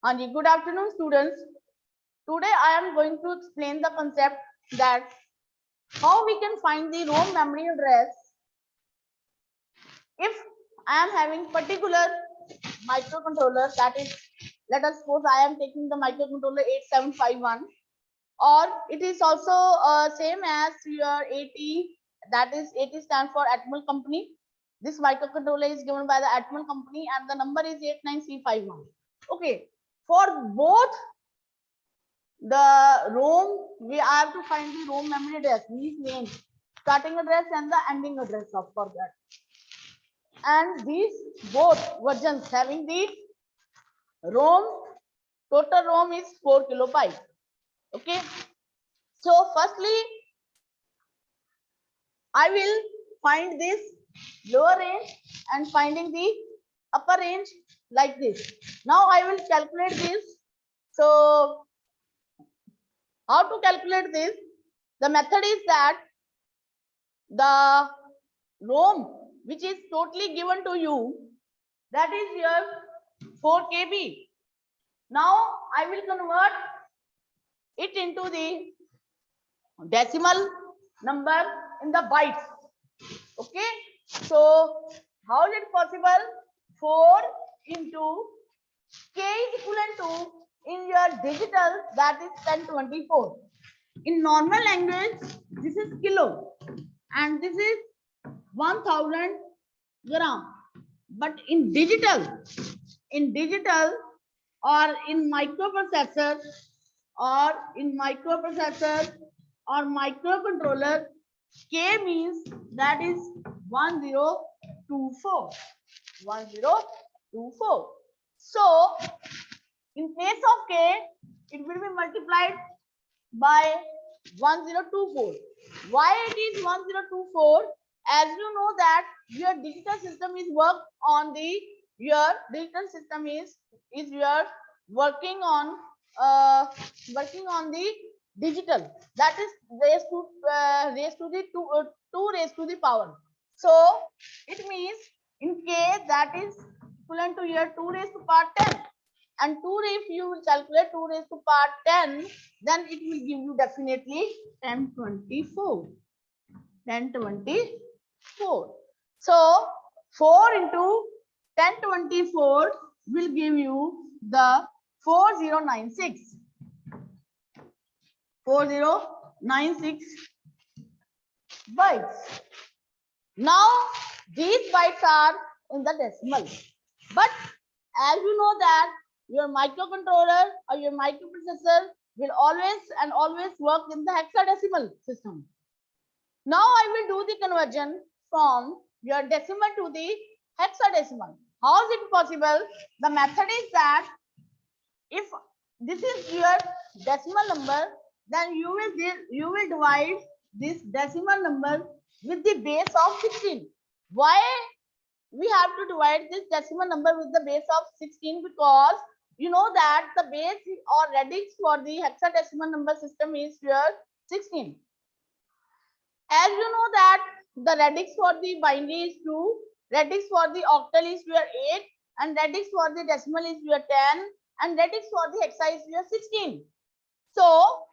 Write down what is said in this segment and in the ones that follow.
Anji, good afternoon, students. Today I am going to explain the concept that how we can find the ROM memory address if I am having particular microcontroller, that is, let us suppose I am taking the microcontroller 8751, or it is also same as your 80, that is 80 stands for Atmel company. This microcontroller is given by the Atmel company and the number is 89C51. Okay, for both the ROM, we have to find the ROM memory address, these names, starting address and the ending address of for that. And these both versions having the ROM, total ROM is 4 kilobyte. Okay, so firstly I will find this lower range and finding the upper range like this. Now I will calculate this. So how to calculate this? The method is that the ROM which is totally given to you, that is your 4 KB. Now I will convert it into the decimal number in the bytes. Okay, so how is it possible? 4 into K is equivalent to, in your digital, that is 1024. In normal language, this is kilo and this is 1000 gram. But in digital or in microprocessor or microcontroller, K means that is 1024. 1024. So in place of K, it will be multiplied by 1024. Why it is 1024? As you know that your digital system is working on the working on the digital, that is raised to the 2 raised to the power. So it means in K that is equivalent to your 2 raised to power 10, and 2 if you will calculate 2 raised to power 10, then it will give you definitely 1024. So 4 into 1024 will give you the 4096. 4096 bytes. Now these bytes are in the decimal, but as you know that your microcontroller or your microprocessor will always work in the hexadecimal system. Now I will do the conversion from your decimal to the hexadecimal. How is it possible? The method is that if this is your decimal number, then you will divide this decimal number with the base of 16. Why we have to divide this decimal number with the base of 16? Because you know that the base or radix for the hexadecimal number system is your 16. As you know that the radix for the binary is 2, radix for the octal is your 8, and radix for the decimal is your 10, and radix for the hexa is your 16. So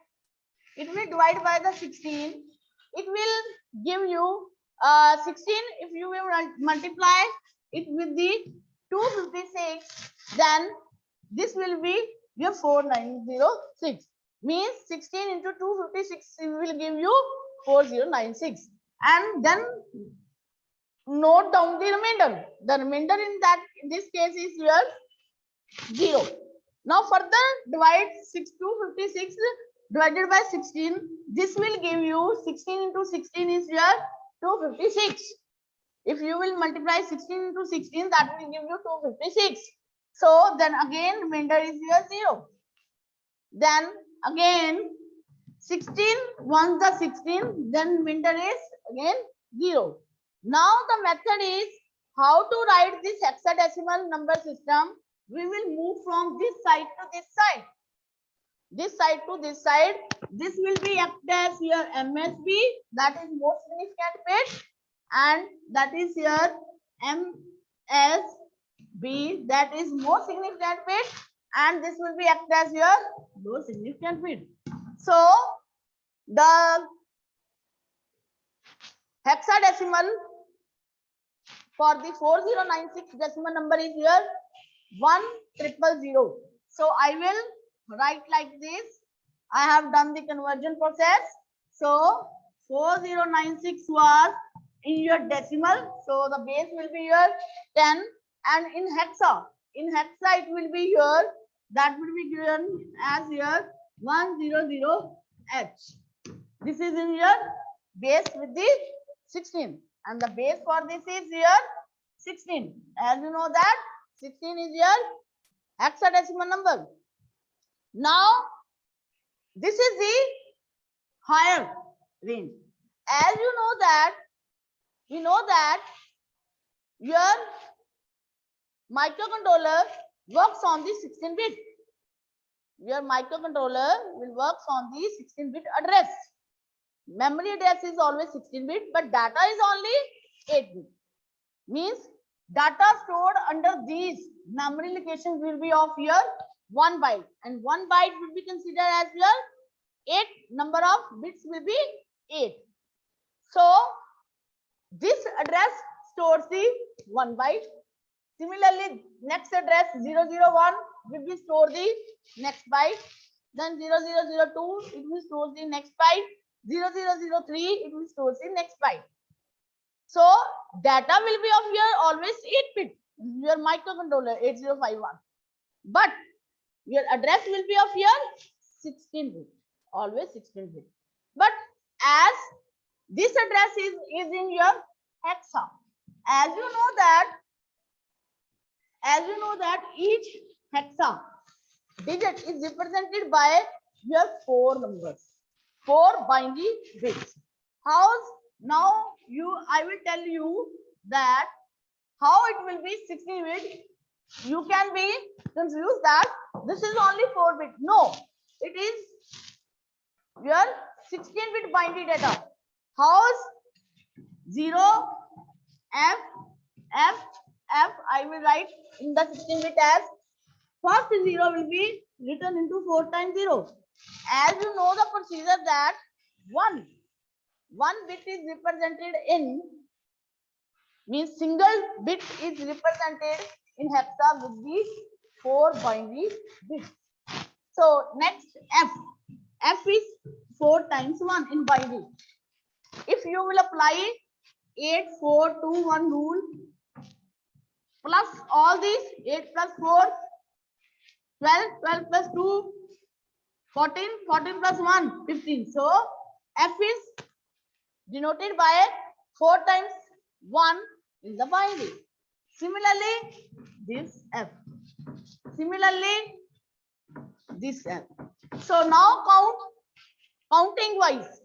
it will divide by the 16. It will give you 16. If you will multiply it with the 256, then this will be your 4906. Means 16 into 256 will give you 4096. And then note down the remainder. The remainder in this case is your 0. Now further divide 256 divided by 16. This will give you 16 into 16 is your 256. If you will multiply 16 into 16, that will give you 256. So then again remainder is your 0. Then again 16 once the 16, then remainder is again 0. Now the method is how to write this hexadecimal number system. We will move from this side to this side. This side to this side. This will be act as your MSB, that is most significant bit, and that is your MSB, that is most significant bit, and this will be act as your low significant bit. So the hexadecimal for the 4096 decimal number is here 1000. So I will write like this. I have done the conversion process. So 4096 was in your decimal. So the base will be your 10, and in hexa it will be here, that will be given as your 100H. This is in your base with the 16, and the base for this is here 16. As you know that 16 is your hexadecimal number. Now this is the higher range. As you know that, we know that your microcontroller works on the 16 bit. Your microcontroller will work on the 16 bit address. Memory address is always 16 bit, but data is only 8 bit. Means data stored under these memory locations will be of your 1 byte, and 1 byte will be considered as your 8 number of bits will be 8. So this address stores the 1 byte. Similarly, next address 001 will be store the next byte. Then 0002 it will store the next byte. 0003 it will store the next byte. So data will be of your always 8 bit, your microcontroller 8051. But your address will be of your 16 bit, always 16 bit. But as this address is in your hexa, as you know that each hexa digit is represented by your 4 numbers, 4 binary bits. Now I will tell you that how it will be 16 bit. You can be confused that this is only 4 bit. No, it is your 16 bit binary data. How's 0 F I will write in the 16 bit as first 0 will be written into 4 times 0. As you know the procedure that one bit is represented in, means single bit is represented in hexa with these 4 binary bits. So next F is 4 times 1 in binary. If you will apply 8, 4, 2, 1 rule plus all these 8 plus 4, 12, 12 plus 2, 14, 14 plus 1, 15. So F is denoted by 4 times 1 in the binary. Similarly, this F. Similarly, this F. So now counting wise,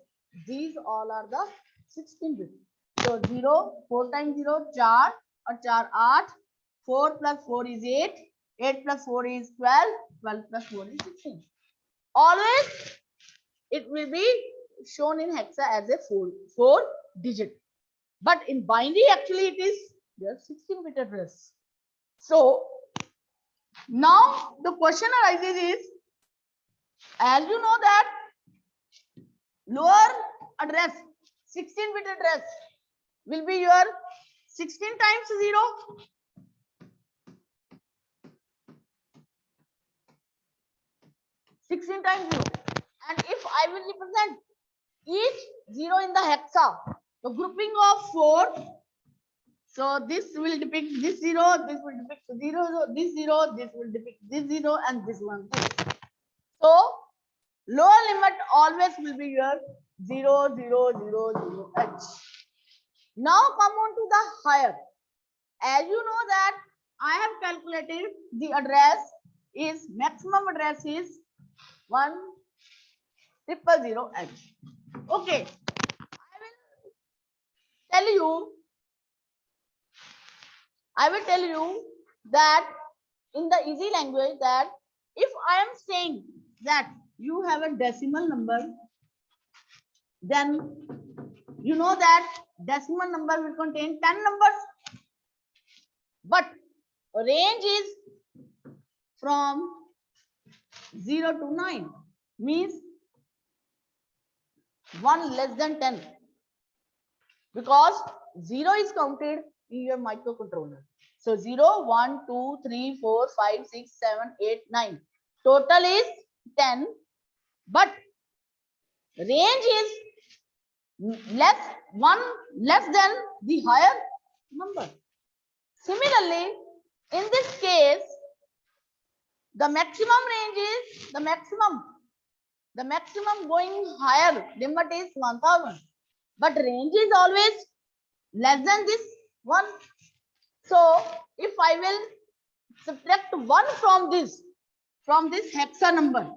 these all are the 16 bits. So 0, 4 times 0, 4 or 4, 8. 4 plus 4 is 8. 8 plus 4 is 12. 12 plus 4 is 16. Always it will be shown in hexa as a 4 digit. But in binary, actually, it is your 16 bit address. So now the question arises is, as you know that lower address, 16 bit address will be your 16 times 0. 16 times 0. And if I will represent each 0 in the hexa, the grouping of 4. So this will depict this 0, this will depict 0, this 0, this will depict this 0, and this one. So lower limit always will be your 0, 0, 0, 0, H. Now come on to the higher. As you know that I have calculated the address is maximum address is 1000H. Okay, I will tell you that in the easy language that if I am saying that you have a decimal number, then you know that decimal number will contain 10 numbers, but range is from 0 to 9 means 1 less than 10, because 0 is counted in your microcontroller. So 0, 1, 2, 3, 4, 5, 6, 7, 8, 9. Total is 10, but range is one less than the higher number. Similarly, in this case, the maximum range is the maximum going higher limit is 1000, but range is always less than this one. So if I will subtract 1 from this hexa number,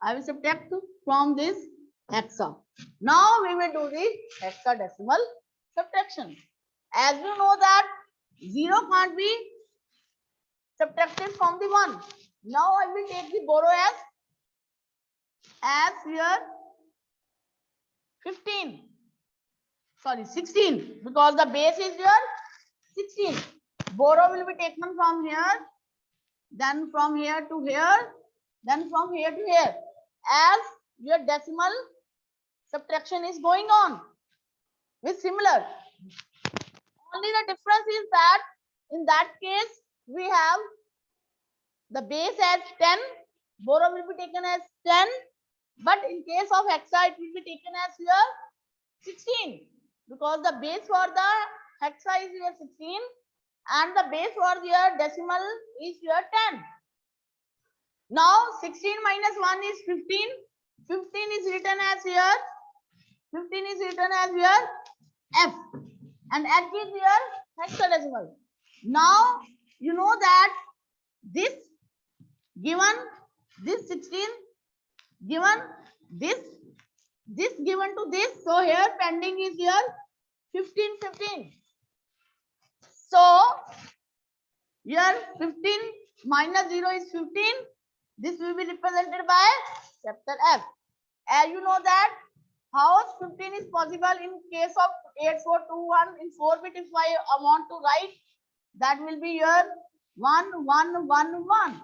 I will subtract from this hexa. Now we will do the hexadecimal subtraction. As you know that 0 can't be subtracted from the 1. Now I will take the borrow as here 15. Sorry, 16, because the base is here 16. Borrow will be taken from here, then from here to here, then from here to here, as your decimal subtraction is going on with similar. Only the difference is that in that case we have the base as 10, borrow will be taken as 10, but in case of hexa it will be taken as here 16, because the base for the hexa is here 16 and the base for your decimal is here 10. Now 16 minus 1 is 15. 15 is written as here. 15 is written as here F, and F is here hexadecimal. Now you know that this given this 16 given this given to this, so here pending is here 15 15. So here 15 minus 0 is 15. This will be represented by capital F. As you know that how 15 is possible in case of 8421 in 4-bit. If I want to write, that will be here 1 1 1 1.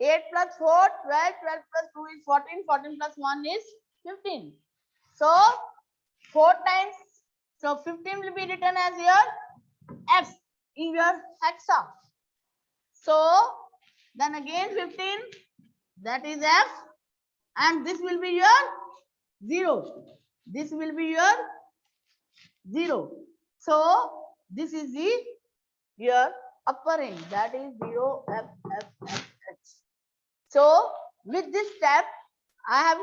8 plus 4 12, 12 plus 2 is 14, 14 plus 1 is 15. So 4 times, so 15 will be written as here F in your hexa. So then again 15, that is F, and this will be your 0. This will be your 0. So this is the your upper range, that is 0 F F F H. So with this step I have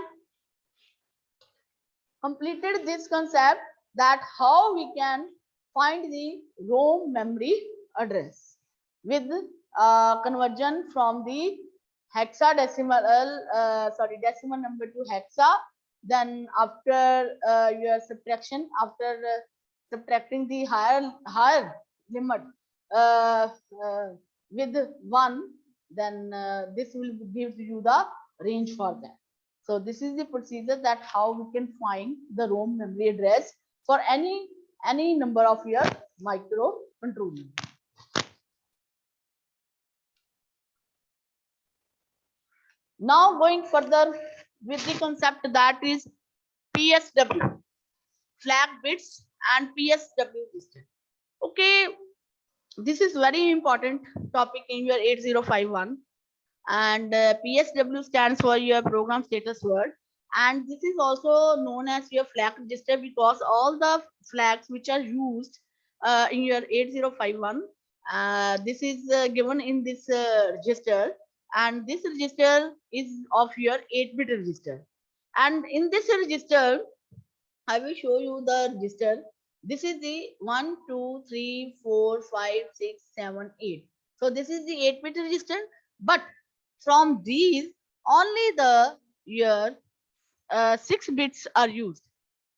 completed this concept, that how we can find the ROM memory address with conversion from the hexadecimal decimal number to hexa. Then after your subtraction, after subtracting the higher limit with 1, then this will give you the range for that. So this is the procedure, that how we can find the ROM memory address for any number of your microcontroller. Now going further with the concept, that is PSW, flag bits and PSW register. Okay, this is very important topic in your 8051, and PSW stands for your program status word, and this is also known as your flag register, because all the flags which are used in your 8051, this is given in this register, and this register is of your 8-bit register. And in this register I will show you the register. This is the 1 2 3 4 5 6 7 8. So this is the 8-bit register, but from these only the your 6 bits are used.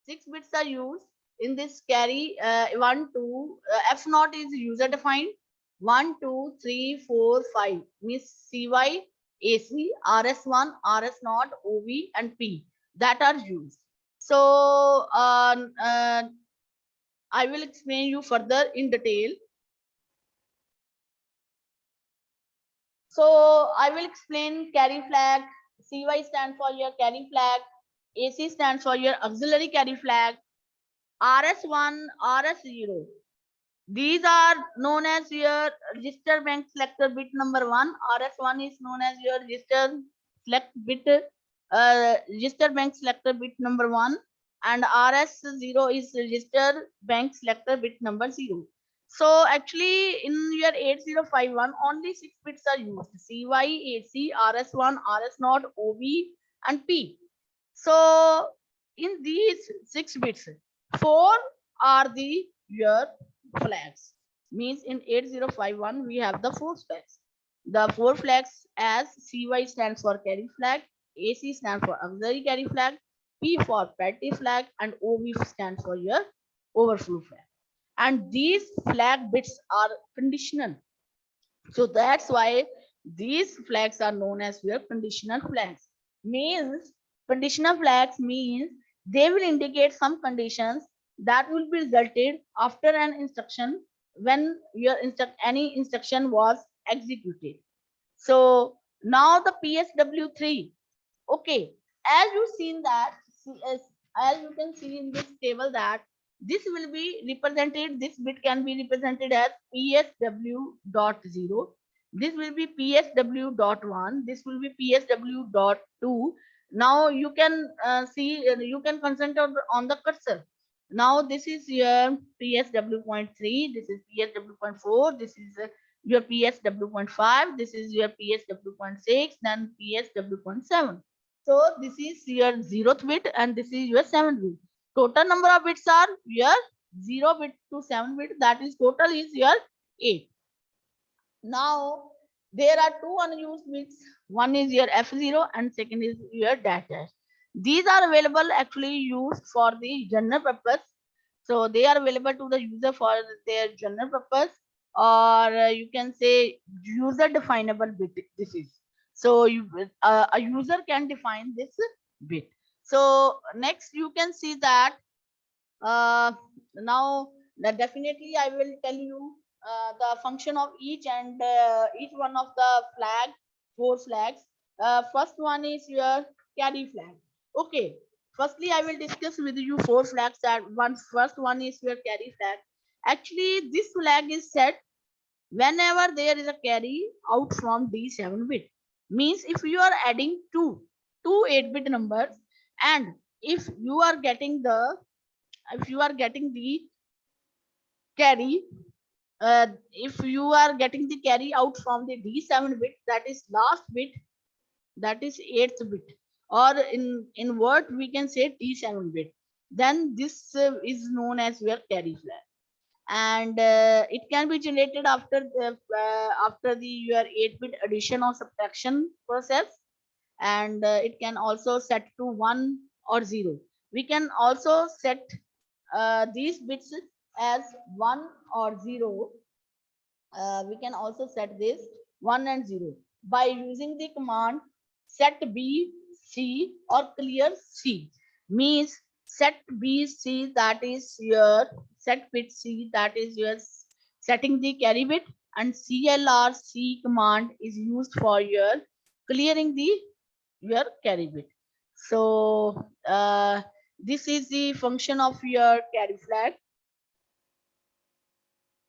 6 bits are used in this carry 1 2 F0 is user defined. 1 2 3 4 5 means CY, AC, RS1, RS0, OV and P, that are used. So I will explain you further in detail. So I will explain carry flag. CY stands for your carry flag. AC stands for your auxiliary carry flag. RS1, Rs0. These are known as your register bank selector bit number 1. RS1 is known as your register bank selector bit number 1, and Rs0 is register bank selector bit number 0. So actually in your 8051 only 6 bits are used: CY, AC, RS1, Rs0, OV and P. So in these 6 bits, 4 are the your flags. Means in 8051 we have the 4 flags. The 4 flags as CY stands for carry flag, AC stands for auxiliary carry flag, P for parity flag, and OV stands for your overflow flag. And these flag bits are conditional. So that's why these flags are known as your conditional flags. Means conditional flags means they will indicate some conditions that will be resulted after an instruction when any instruction was executed. So now the PSW3. Okay, as you seen that, as you can see in this table that this will be represented, this bit can be represented as PSW.0. This will be PSW.1. This will be PSW.2. Now you can see, you can concentrate on the cursor. Now this is your PSW.3. This is PSW.4. This is your PSW.5. This is your PSW.6. Then PSW.7. So this is your 0th bit and this is your 7th bit. Total number of bits are your 0 bit to 7 bit. That is total is your 8. Now there are 2 unused bits. One is your F0 and second is your dash dash. These are available actually used for the general purpose. So they are available to the user for their general purpose, or you can say user definable bit. This is so a user can define this bit. So next you can see that now definitely I will tell you the function of each and each one of the flag, 4 flags. First one is your carry flag. Okay, firstly I will discuss with you 4 flags. That one, first one is your carry flag. Actually this flag is set whenever there is a carry out from D7 bit. Means if you are adding two 8-bit numbers, and if you are getting the carry, if you are getting the carry out from the D7 bit, that is last bit, that is 8th bit, or in word we can say D7 bit, then this is known as your carry flag. And it can be generated after the your 8-bit addition or subtraction process. And it can also set to 1 or 0. We can also set these bits as 1 or 0. We can also set this 1 and 0 by using the command set B C or clear C. Means set B C, that is your set bit C, that is your setting the carry bit, and CLR C command is used for your clearing the your carry bit. So this is the function of your carry flag.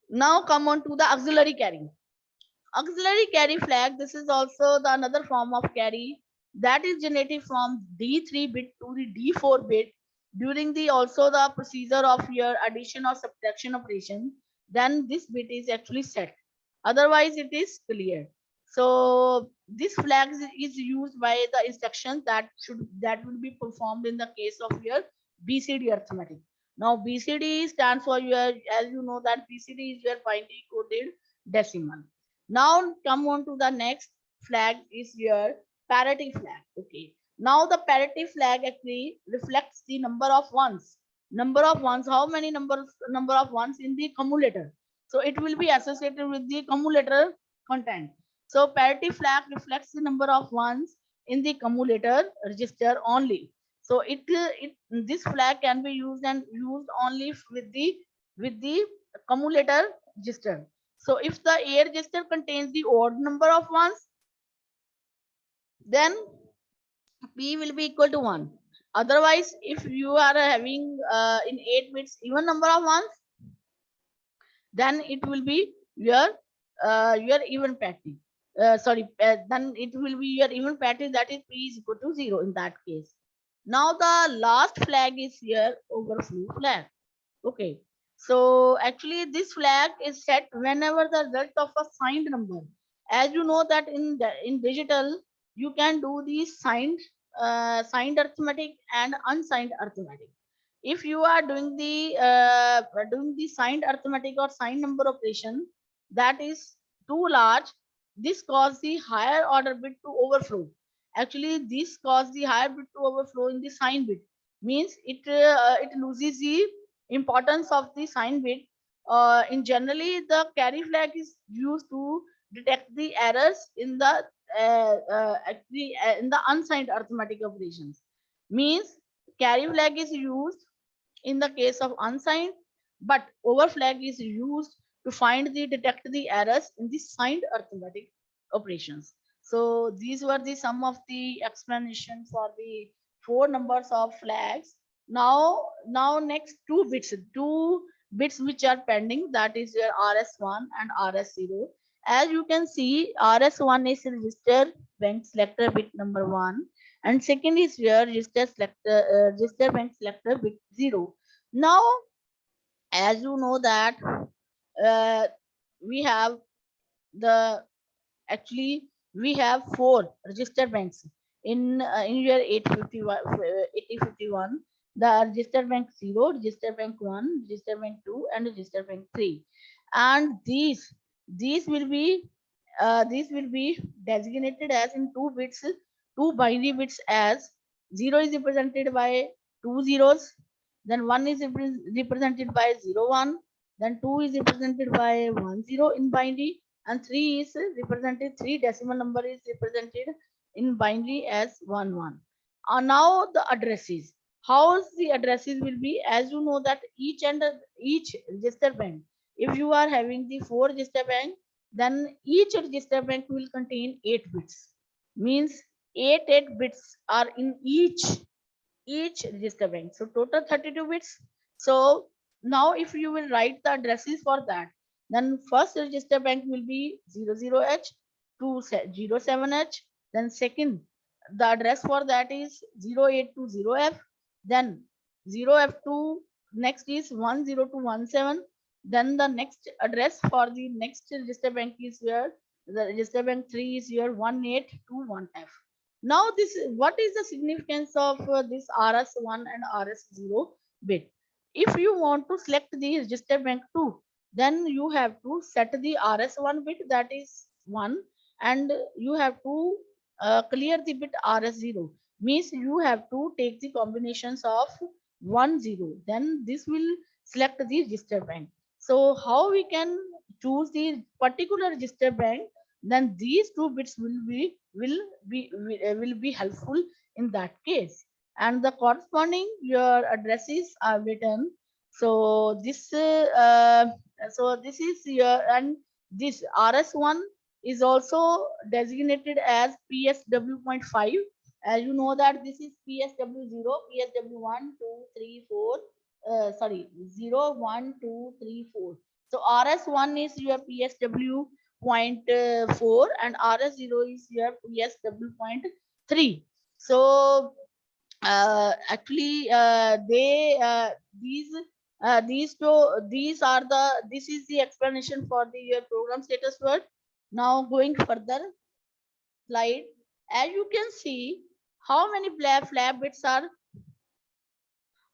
Now come on to the auxiliary carry. Auxiliary carry flag, this is also the another form of carry that is generated from D3 bit to the D4 bit during the also the procedure of your addition or subtraction operation. Then this bit is actually set, otherwise it is cleared. So this flag is used by the instructions that will be performed in the case of your BCD arithmetic. Now BCD stands for your, as you know that BCD is your binary coded decimal. Now come on to the next flag is your parity flag. Okay. Now the parity flag actually reflects the number of ones. Number of ones, how many number of ones in the cumulator. So it will be associated with the cumulator content. So parity flag reflects the number of ones in the cumulator register only. So this flag can be used only with the cumulator register. So if the A register contains the odd number of ones, then P will be equal to 1. Otherwise, if you are having in 8 bits even number of ones, then it will be your even patty. Then it will be your even patty, that is P is equal to 0 in that case. Now the last flag is your overflow flag. Okay. So actually this flag is set whenever the result of a signed number. As you know that in digital you can do the signed arithmetic and unsigned arithmetic. If you are doing the signed arithmetic or signed number operation that is too large, this cause the higher order bit to overflow. Actually, this cause the higher bit to overflow in the signed bit. Means it loses the importance of the sign bit. In generally, the carry flag is used to detect the errors in the in the unsigned arithmetic operations. Means carry flag is used in the case of unsigned, but over flag is used to find the detect the errors in the signed arithmetic operations. So these were the some of the explanation for the four numbers of flags. Now next two bits which are pending, that is your Rs1 and Rs0. As you can see, Rs1 is register bank selector bit number 1, and second is your register bank selector bit 0. Now, as you know that uh, we have the actually we have four register banks in year 8051. The register bank 0, register bank 1, register bank 2, and register bank 3. And these will be designated as in two binary bits, as 0 is represented by two zeros, then 1 is represented by 01, then 2 is represented by 10 in binary, and 3 is represented, three decimal number is represented in binary as 11. Now the addresses, how the addresses will be, as you know that each register bank, if you are having the four register bank, then each register bank will contain 8 bits. Means 8 bits are in each register bank. So total 32 bits. So now if you will write the addresses for that, then first register bank will be 00H to 07H. Then second, the address for that is 0820F. Then 0F to next is 10 to 17. Then the next address for the next register bank is where the register bank 3 is your 1821F. Now this, what is the significance of this Rs1 and Rs0 bit? If you want to select the register bank 2, then you have to set the Rs1 bit, that is 1, and you have to clear the bit Rs0. Means you have to take the combinations of 1 0, then this will select the register bank. So how we can choose the particular register bank, then these two bits will be helpful in that case, and the corresponding your addresses are written. So this is your, and this Rs1 is also designated as PSW.5. As you know that this is PSW0, PSW1 2 3 4, sorry, 0 1 2 3 4. So Rs1 is your PSW 0.4 and Rs0 is your PSW.3. So actually this is the explanation for the your program status word. Now going further slide, as you can see how many flab bits are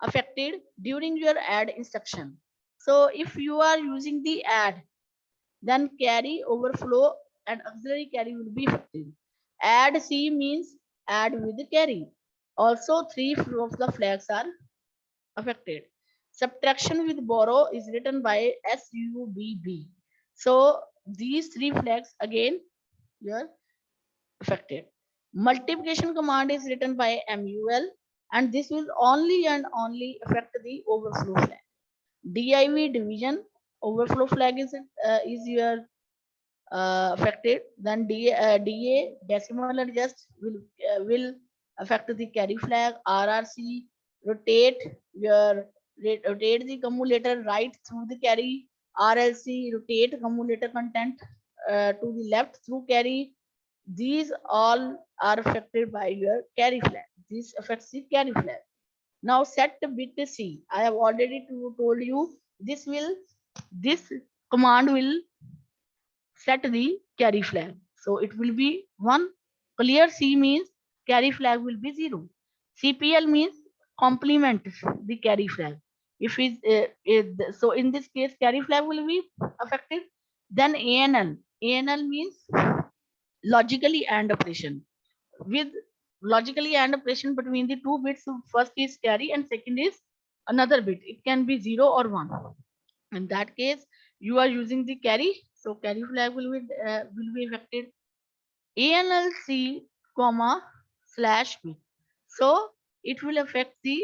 affected during your add instruction. So if you are using the add, then carry, overflow, and auxiliary carry will be affected. Add C means add with carry. Also, three of the flags are affected. Subtraction with borrow is written by SUBB. So these three flags again are affected. Multiplication command is written by MUL, and this will only and only affect the overflow flag. DIV division overflow flag is your affected. Then DA decimal adjust will affect the carry flag. RRC rotate rotate the cumulator right through the carry. RLC rotate cumulator content to the left through carry. These all are affected by your carry flag. This affects the carry flag. Now set bit C. I have already told you this command will set the carry flag. So it will be 1. Clear C means carry flag will be 0. CPL means complement the carry flag. If so in this case carry flag will be affected. Then ANL. ANL means logically and operation. With logically and operation between the two bits, first is carry and second is another bit. It can be 0 or 1. In that case you are using the carry, so carry flag will be affected. ANLC comma slash b, so it will affect the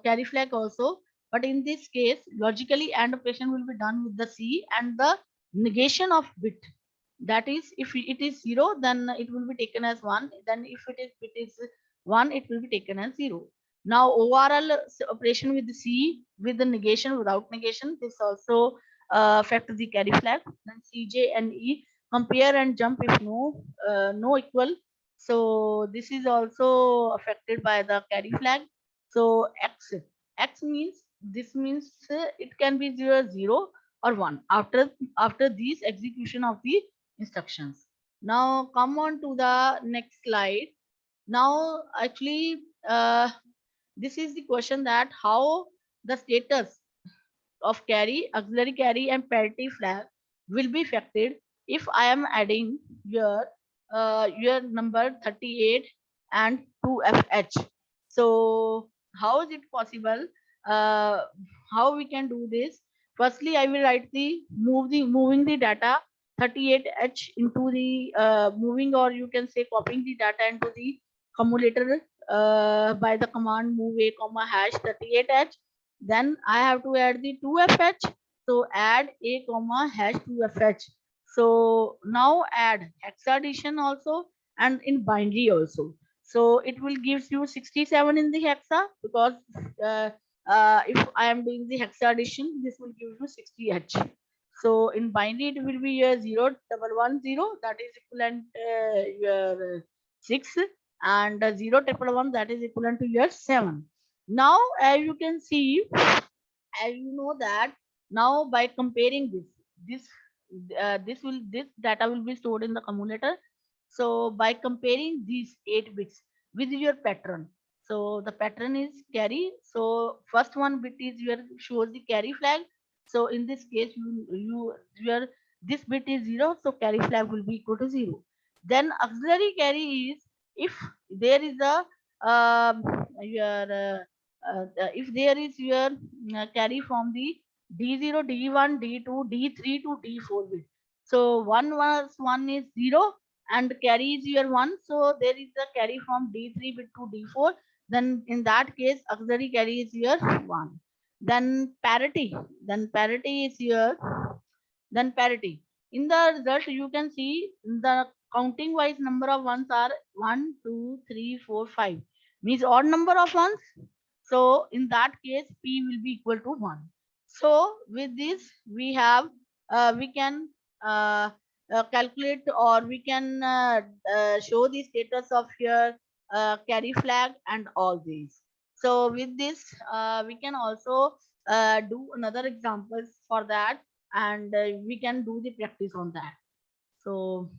carry flag also, but in this case logically and operation will be done with the C and the negation of bit. That is, if it is 0 then it will be taken as 1, then if it is 1 it will be taken as 0. Now overall operation with the C with the negation, without negation, this also affect the carry flag. Then CJ and E compare and jump if no equal, so this is also affected by the carry flag. So X means, this means it can be 0 or 1 after this execution of the instructions. Now come on to the next slide. Now actually this is the question that how the status of carry, auxiliary carry and parity flag will be affected if I am adding your number 38 and 2FH. So how is it possible? Uh, how we can do this? Firstly, I will write the moving the data 38H into the moving, or you can say copying the data into the cumulator by the command move a comma hash 38H. Then I have to add the 2FH. So add a comma hash 2FH. So now add hexadecimal also and in binary also. So it will gives you 67 in the hexa, because if I am doing the hexadecimal, this will give you 60H. So in binary it will be your 0110, that is equivalent your 6, and 0111, that is equivalent to your 7. Now as you can see, as you know that now by comparing this this data will be stored in the cumulator. So by comparing these 8 bits with your pattern, so the pattern is carry, so first one bit is your shows the carry flag. So in this case your this bit is 0, so carry flag will be equal to 0. Then auxiliary carry is if there is a your if there is your carry from the D0, D1, D2, D3 to D4 bit. So 1 is 0 and carry is your 1. So there is a carry from D3 bit to D4. Then in that case, auxiliary carry is your 1. Then parity. Then parity is your, then parity. In the result, you can see the counting wise number of ones are 1, 2, 3, 4, 5. Means odd number of ones. So in that case, P will be equal to 1. So with this, we have we can calculate, or we can show the status of your carry flag and all these. So with this, we can also do another examples for that, and we can do the practice on that. So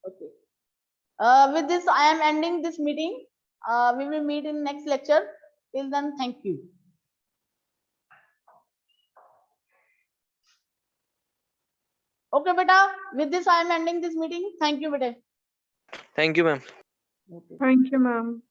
okay. With this, I am ending this meeting. We will meet in next lecture. Till then, thank you. Okay, beta. With this, I am ending this meeting. Thank you, beta. Thank you, ma'am. Okay. Thank you, ma'am.